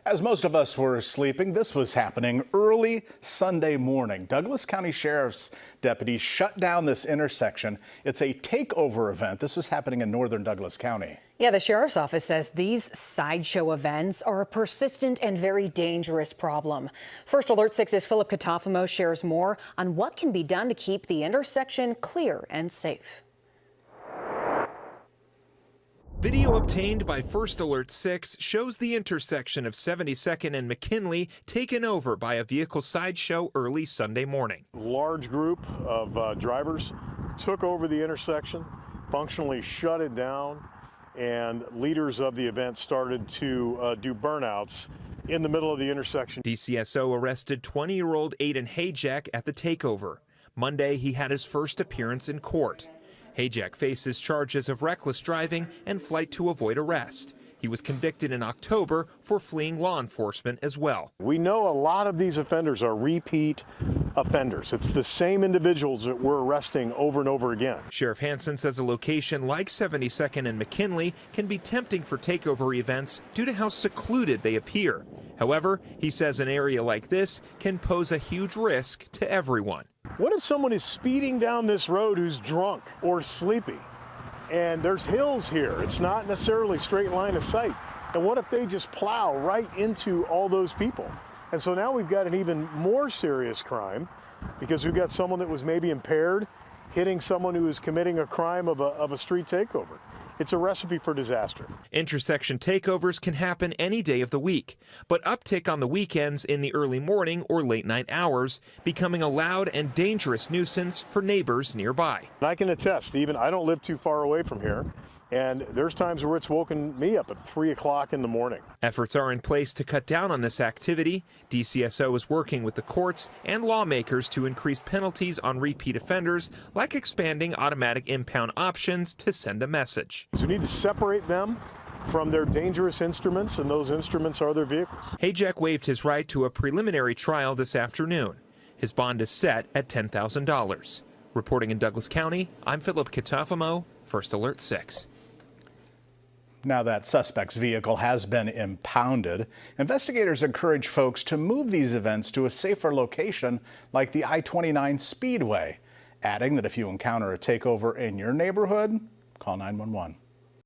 As most of us were sleeping, this was happening early Sunday morning. Douglas County Sheriff's deputies shut down this intersection. It's a takeover event. This was happening in northern Douglas County. Yeah, the sheriff's office says these sideshow events are a persistent and very dangerous problem. First Alert 6's Philip Katafamo shares more on what can be done to keep the intersection clear and safe. Video obtained by First Alert 6 shows the intersection of 72nd and McKinley taken over by a vehicle sideshow early Sunday morning. A large group of drivers took over the intersection, functionally shut it down, and leaders of the event started to do burnouts in the middle of the intersection. DCSO arrested 20-year-old Aiden Hayjack at the takeover. Monday, he had his first appearance in court. Hayjack faces charges of reckless driving and flight to avoid arrest. He was convicted in October for fleeing law enforcement as well. We know a lot of these offenders are repeat offenders. It's the same individuals that we're arresting over and over again. Sheriff Hansen says a location like 72nd and McKinley can be tempting for takeover events due to how secluded they appear. However, he says an area like this can pose a huge risk to everyone. What if someone is speeding down this road who's drunk or sleepy? And there's hills here. It's not necessarily straight line of sight. And what if they just plow right into all those people? And so now we've got an even more serious crime because we've got someone that was maybe impaired hitting someone who is committing a crime of a street takeover. It's a recipe for disaster. Intersection takeovers can happen any day of the week, but uptick on the weekends in the early morning or late night hours, becoming a loud and dangerous nuisance for neighbors nearby. And I can attest, even I don't live too far away from here, and there's times where it's woken me up at 3 o'clock in the morning. Efforts are in place to cut down on this activity. DCSO is working with the courts and lawmakers to increase penalties on repeat offenders, like expanding automatic impound options to send a message. So we need to separate them from their dangerous instruments, and those instruments are their vehicles. Hayjack waived his right to a preliminary trial this afternoon. His bond is set at $10,000. Reporting in Douglas County, I'm Philip Katafamo, First Alert 6. Now that suspect's vehicle has been impounded, investigators encourage folks to move these events to a safer location like the I-29 Speedway, adding that if you encounter a takeover in your neighborhood, call 911.